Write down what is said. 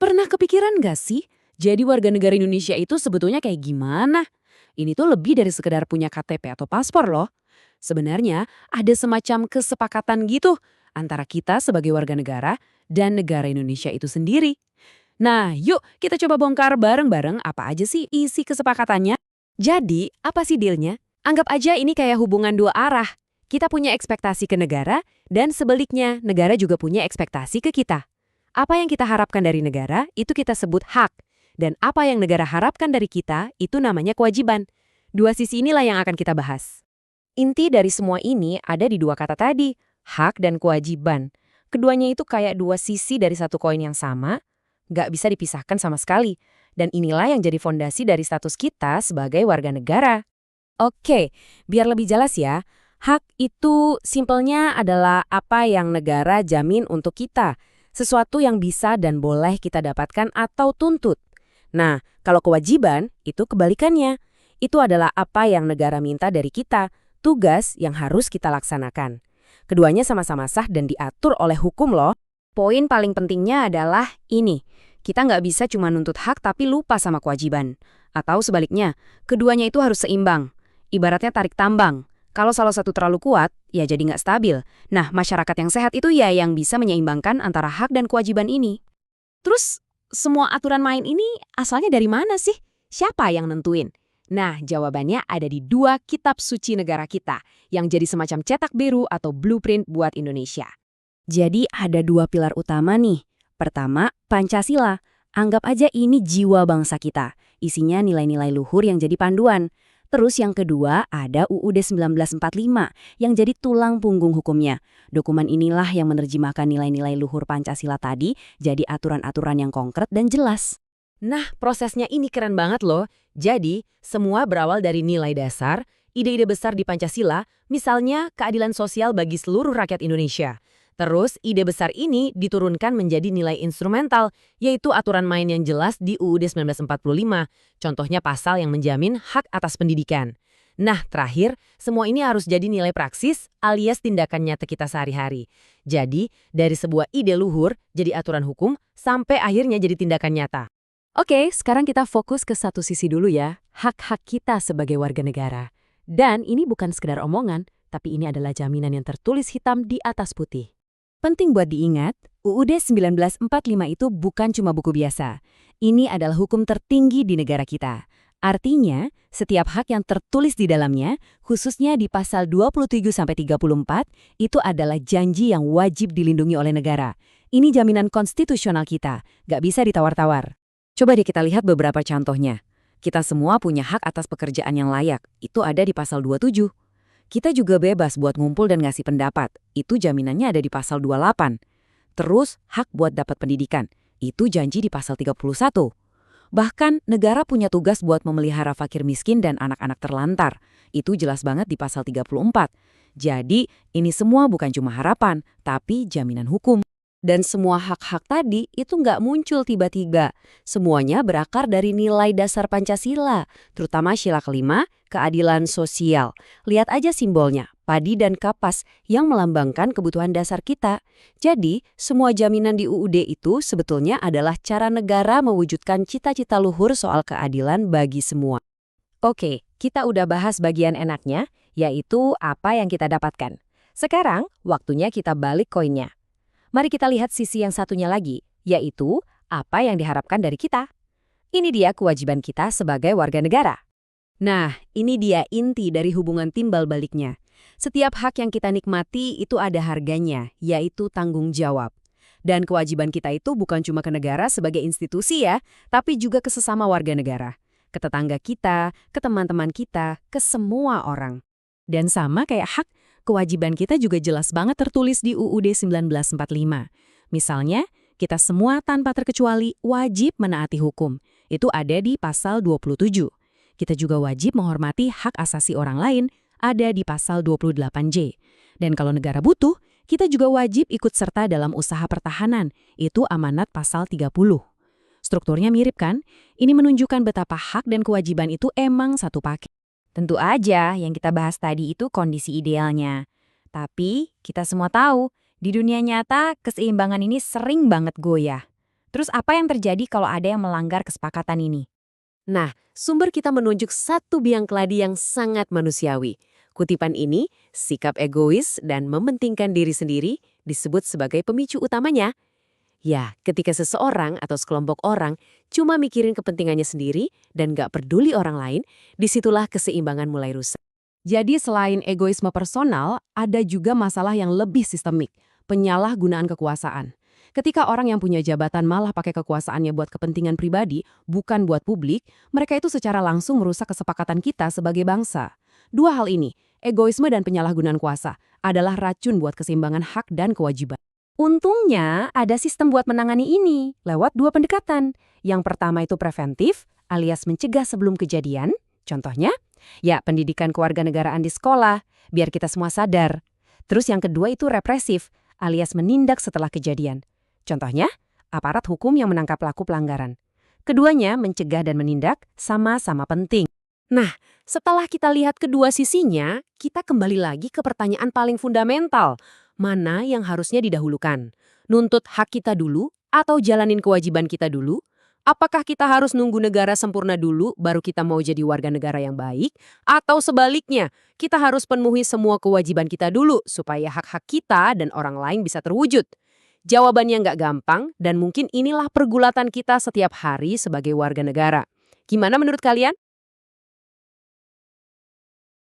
Pernah kepikiran nggak sih, jadi warga negara Indonesia itu sebetulnya kayak gimana? Ini tuh lebih dari sekedar punya KTP atau paspor loh. Sebenarnya ada semacam kesepakatan gitu antara kita sebagai warga negara dan negara Indonesia itu sendiri. Nah, yuk kita coba bongkar bareng-bareng apa aja sih isi kesepakatannya. Jadi, apa sih dealnya? Anggap aja ini kayak hubungan dua arah. Kita punya ekspektasi ke negara, dan sebaliknya, negara juga punya ekspektasi ke kita. Apa yang kita harapkan dari negara, itu kita sebut hak. Dan apa yang negara harapkan dari kita, itu namanya kewajiban. Dua sisi inilah yang akan kita bahas. Inti dari semua ini ada di dua kata tadi, hak dan kewajiban. Keduanya itu kayak dua sisi dari satu koin yang sama, nggak bisa dipisahkan sama sekali. Dan inilah yang jadi fondasi dari status kita sebagai warga negara. Oke, biar lebih jelas ya, hak itu simpelnya adalah apa yang negara jamin untuk kita, sesuatu yang bisa dan boleh kita dapatkan atau tuntut. Nah, kalau kewajiban, itu kebalikannya. Itu adalah apa yang negara minta dari kita, tugas yang harus kita laksanakan. Keduanya sama-sama sah dan diatur oleh hukum loh. Poin paling pentingnya adalah ini, kita nggak bisa cuma nuntut hak tapi lupa sama kewajiban. Atau sebaliknya, keduanya itu harus seimbang. Ibaratnya tarik tambang. Kalau salah satu terlalu kuat, ya jadi nggak stabil. Nah, masyarakat yang sehat itu ya yang bisa menyeimbangkan antara hak dan kewajiban ini. Terus, semua aturan main ini asalnya dari mana sih? Siapa yang nentuin? Nah, jawabannya ada di dua kitab suci negara kita, yang jadi semacam cetak biru atau blueprint buat Indonesia. Jadi ada dua pilar utama nih. Pertama, Pancasila. Anggap aja ini jiwa bangsa kita. Isinya nilai-nilai luhur yang jadi panduan. Terus yang kedua ada UUD 1945 yang jadi tulang punggung hukumnya. Dokumen inilah yang menerjemahkan nilai-nilai luhur Pancasila tadi jadi aturan-aturan yang konkret dan jelas. Nah, prosesnya ini keren banget loh. Jadi, semua berawal dari nilai dasar, ide-ide besar di Pancasila, misalnya keadilan sosial bagi seluruh rakyat Indonesia. Terus, ide besar ini diturunkan menjadi nilai instrumental, yaitu aturan main yang jelas di UUD 1945, contohnya pasal yang menjamin hak atas pendidikan. Nah, terakhir, semua ini harus jadi nilai praksis alias tindakan nyata kita sehari-hari. Jadi, dari sebuah ide luhur jadi aturan hukum sampai akhirnya jadi tindakan nyata. Oke, sekarang kita fokus ke satu sisi dulu ya, hak-hak kita sebagai warga negara. Dan ini bukan sekedar omongan, tapi ini adalah jaminan yang tertulis hitam di atas putih. Penting buat diingat, UUD 1945 itu bukan cuma buku biasa. Ini adalah hukum tertinggi di negara kita. Artinya, setiap hak yang tertulis di dalamnya, khususnya di pasal 27-34, itu adalah janji yang wajib dilindungi oleh negara. Ini jaminan konstitusional kita, nggak bisa ditawar-tawar. Coba deh kita lihat beberapa contohnya. Kita semua punya hak atas pekerjaan yang layak, itu ada di pasal 27. Kita juga bebas buat ngumpul dan ngasih pendapat, itu jaminannya ada di pasal 28. Terus, hak buat dapat pendidikan, itu janji di pasal 31. Bahkan, negara punya tugas buat memelihara fakir miskin dan anak-anak terlantar, itu jelas banget di pasal 34. Jadi, ini semua bukan cuma harapan, tapi jaminan hukum. Dan semua hak-hak tadi itu nggak muncul tiba-tiba. Semuanya berakar dari nilai dasar Pancasila, terutama sila kelima, keadilan sosial. Lihat aja simbolnya, padi dan kapas yang melambangkan kebutuhan dasar kita. Jadi, semua jaminan di UUD itu sebetulnya adalah cara negara mewujudkan cita-cita luhur soal keadilan bagi semua. Oke, kita udah bahas bagian enaknya, yaitu apa yang kita dapatkan. Sekarang, waktunya kita balik koinnya. Mari kita lihat sisi yang satunya lagi, yaitu apa yang diharapkan dari kita. Ini dia kewajiban kita sebagai warga negara. Nah, ini dia inti dari hubungan timbal baliknya. Setiap hak yang kita nikmati itu ada harganya, yaitu tanggung jawab. Dan kewajiban kita itu bukan cuma ke negara sebagai institusi ya, tapi juga ke sesama warga negara. Ke tetangga kita, ke teman-teman kita, ke semua orang. Dan sama kayak hak, kewajiban kita juga jelas banget tertulis di UUD 1945. Misalnya, kita semua tanpa terkecuali wajib menaati hukum. Itu ada di pasal 27. Kita juga wajib menghormati hak asasi orang lain, ada di pasal 28J. Dan kalau negara butuh, kita juga wajib ikut serta dalam usaha pertahanan. Itu amanat pasal 30. Strukturnya mirip kan? Ini menunjukkan betapa hak dan kewajiban itu emang satu paket. Tentu aja yang kita bahas tadi itu kondisi idealnya. Tapi kita semua tahu, di dunia nyata keseimbangan ini sering banget goyah. Terus apa yang terjadi kalau ada yang melanggar kesepakatan ini? Nah, sumber kita menunjuk satu biang keladi yang sangat manusiawi. Kutipan ini, sikap egois dan mementingkan diri sendiri disebut sebagai pemicu utamanya. Ya, ketika seseorang atau sekelompok orang cuma mikirin kepentingannya sendiri dan gak peduli orang lain, disitulah keseimbangan mulai rusak. Jadi selain egoisme personal, ada juga masalah yang lebih sistemik, penyalahgunaan kekuasaan. Ketika orang yang punya jabatan malah pakai kekuasaannya buat kepentingan pribadi, bukan buat publik, mereka itu secara langsung merusak kesepakatan kita sebagai bangsa. Dua hal ini, egoisme dan penyalahgunaan kuasa, adalah racun buat keseimbangan hak dan kewajiban. Untungnya ada sistem buat menangani ini lewat dua pendekatan. Yang pertama itu preventif, alias mencegah sebelum kejadian. Contohnya, ya pendidikan kewarganegaraan di sekolah, biar kita semua sadar. Terus yang kedua itu represif, alias menindak setelah kejadian. Contohnya, aparat hukum yang menangkap pelaku pelanggaran. Keduanya mencegah dan menindak sama-sama penting. Nah, setelah kita lihat kedua sisinya, kita kembali lagi ke pertanyaan paling fundamental. Mana yang harusnya didahulukan? Nuntut hak kita dulu atau jalanin kewajiban kita dulu? Apakah kita harus nunggu negara sempurna dulu baru kita mau jadi warga negara yang baik? Atau sebaliknya, kita harus penuhi semua kewajiban kita dulu supaya hak-hak kita dan orang lain bisa terwujud? Jawabannya nggak gampang dan mungkin inilah pergulatan kita setiap hari sebagai warga negara. Gimana menurut kalian?